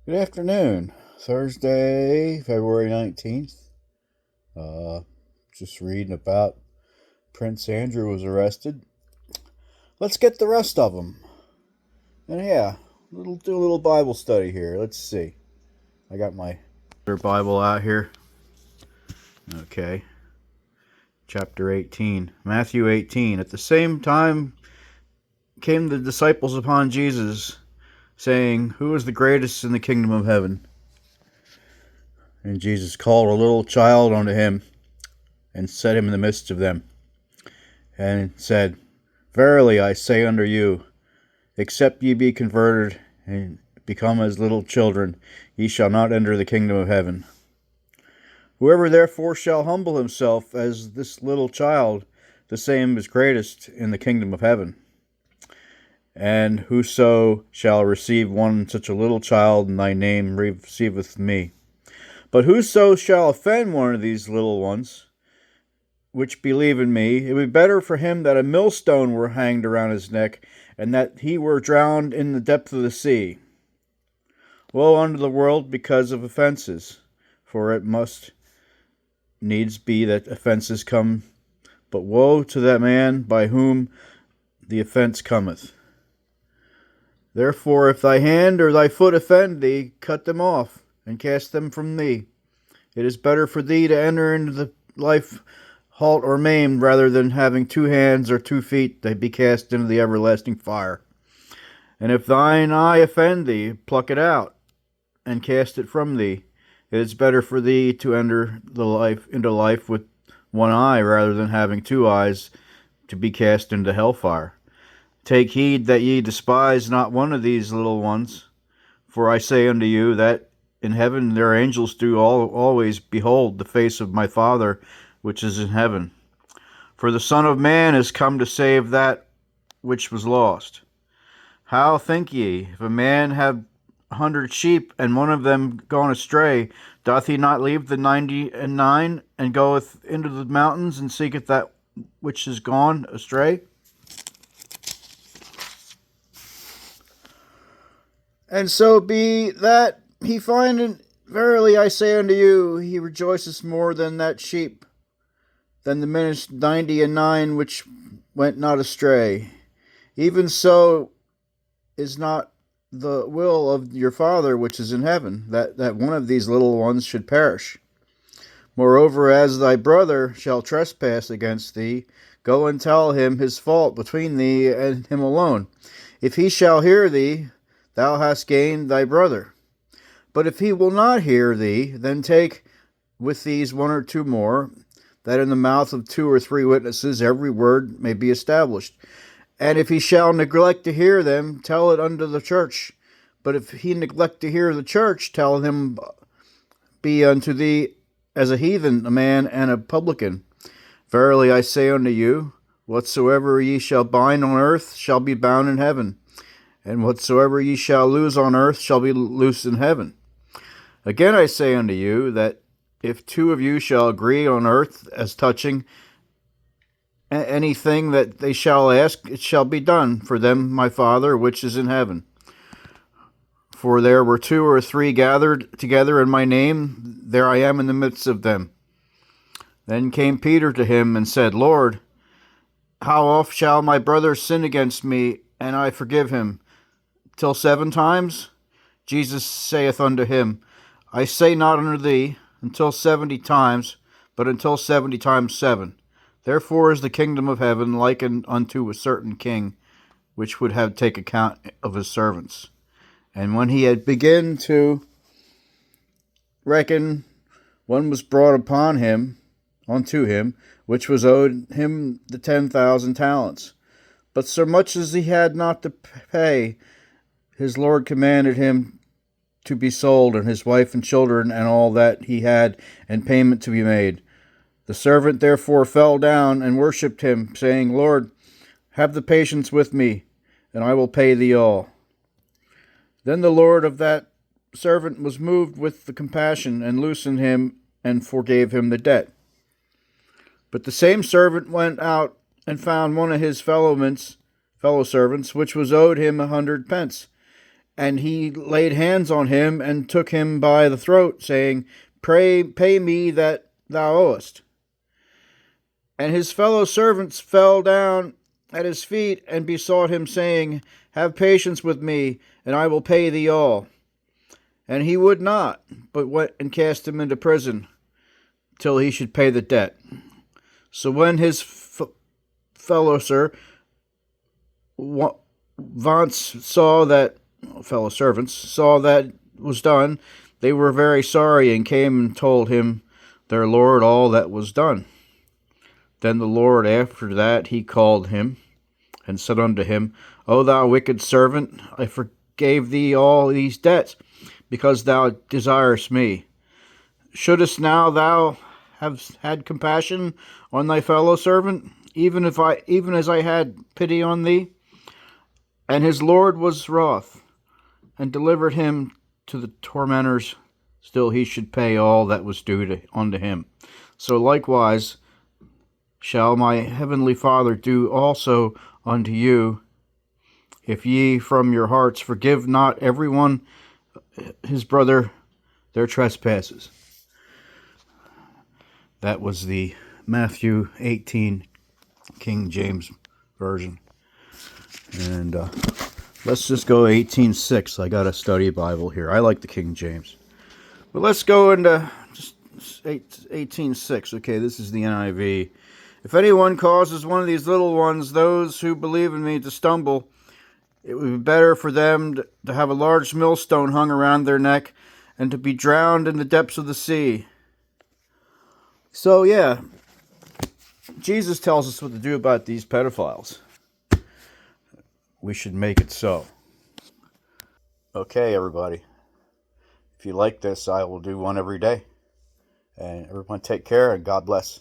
Good afternoon. Thursday, February 19th. Uh, just reading about Prince Andrew was arrested. Let's get the rest of them. And yeah, do a little Bible study here. Let's see. I got my Bible out here. Okay. Chapter 18. Matthew 18. At the same time came the disciples upon Jesus, saying, "Who is the greatest in the kingdom of heaven?" And Jesus called a little child unto him, and set him in the midst of them, and said, Verily I say unto you, except ye be converted, and become as little children, ye shall not enter the kingdom of heaven. Whoever therefore shall humble himself as this little child, the same is greatest in the kingdom of heaven. And whoso shall receive one such a little child in thy name receiveth me. But whoso shall offend one of these little ones, which believe in me, it would be better for him that a millstone were hanged around his neck, and that he were drowned in the depth of the sea. Woe unto the world because of offenses, for it must needs be that offenses come, but woe to that man by whom the offense cometh. Therefore, if thy hand or thy foot offend thee, cut them off, and cast them from thee. It is better for thee to enter into the life halt or maimed, rather than having 2 hands or 2 feet to be cast into the everlasting fire. And if thine eye offend thee, pluck it out, and cast it from thee. It is better for thee to enter into life with 1 eye, rather than having 2 eyes to be cast into hellfire. Take heed that ye despise not one of these little ones. For I say unto you, that in heaven their angels do always behold the face of my Father which is in heaven. For the Son of Man is come to save that which was lost. How think ye, if a man have 100 sheep, and one of them gone astray, doth he not leave the 99, and goeth into the mountains, and seeketh that which is gone astray? And so be that he find it. Verily I say unto you, he rejoiceth more than that sheep, than the 99 which went not astray. Even so is not the will of your Father which is in heaven, that one of these little ones should perish. Moreover, as thy brother shall trespass against thee, go and tell him his fault between thee and him alone. If he shall hear thee, thou hast gained thy brother. But if he will not hear thee, then take with these 1 or 2 more, that in the mouth of 2 or 3 witnesses every word may be established. And if he shall neglect to hear them, tell it unto the church. But if he neglect to hear the church, tell him be unto thee as a heathen, a man, and a publican. Verily I say unto you, whatsoever ye shall bind on earth shall be bound in heaven, and whatsoever ye shall loose on earth shall be loosed in heaven. Again I say unto you, that if 2 of you shall agree on earth as touching anything that they shall ask, it shall be done for them my Father which is in heaven. For there were 2 or 3 gathered together in my name, there I am in the midst of them. Then came Peter to him and said, Lord, how oft shall my brother sin against me, and I forgive him? Till 7 times? Jesus saith unto him, I say not unto thee, until 70 times, but until 70 times 7. Therefore is the kingdom of heaven likened unto a certain king, which would have take account of his servants. And when he had begun to reckon, one was brought unto him, which was owed him the 10,000 talents. But so much as he had not to pay, his Lord commanded him to be sold, and his wife and children, and all that he had, and payment to be made. The servant therefore fell down and worshipped him, saying, Lord, have the patience with me, and I will pay thee all. Then the Lord of that servant was moved with the compassion, and loosened him, and forgave him the debt. But the same servant went out and found one of his fellow servants, which was owed him 100 pence. And he laid hands on him and took him by the throat, saying, Pay me that thou owest. And his fellow servants fell down at his feet and besought him, saying, Have patience with me, and I will pay thee all. And he would not, but went and cast him into prison, till he should pay the debt. So when his fellow servants saw that was done, they were very sorry, and came and told him their lord all that was done. Then the Lord after that he called him, and said unto him, O thou wicked servant, I forgave thee all these debts, because thou desirest me. Shouldest now thou have had compassion on thy fellow servant, even as I had pity on thee? And his Lord was wroth, and delivered him to the tormentors, still he should pay all that was due unto him. So likewise shall my heavenly Father do also unto you, if ye from your hearts forgive not every one his brother their trespasses. That was the Matthew 18 King James Version. And let's just go 18:6. I got a study Bible here. I like the King James. But let's go into just 18:6. Okay, this is the NIV. If anyone causes one of these little ones, those who believe in me, to stumble, it would be better for them to have a large millstone hung around their neck and to be drowned in the depths of the sea. So, yeah, Jesus tells us what to do about these pedophiles. We should make it so. Okay, everybody. If you like this, I will do one every day. And everyone take care, and God bless.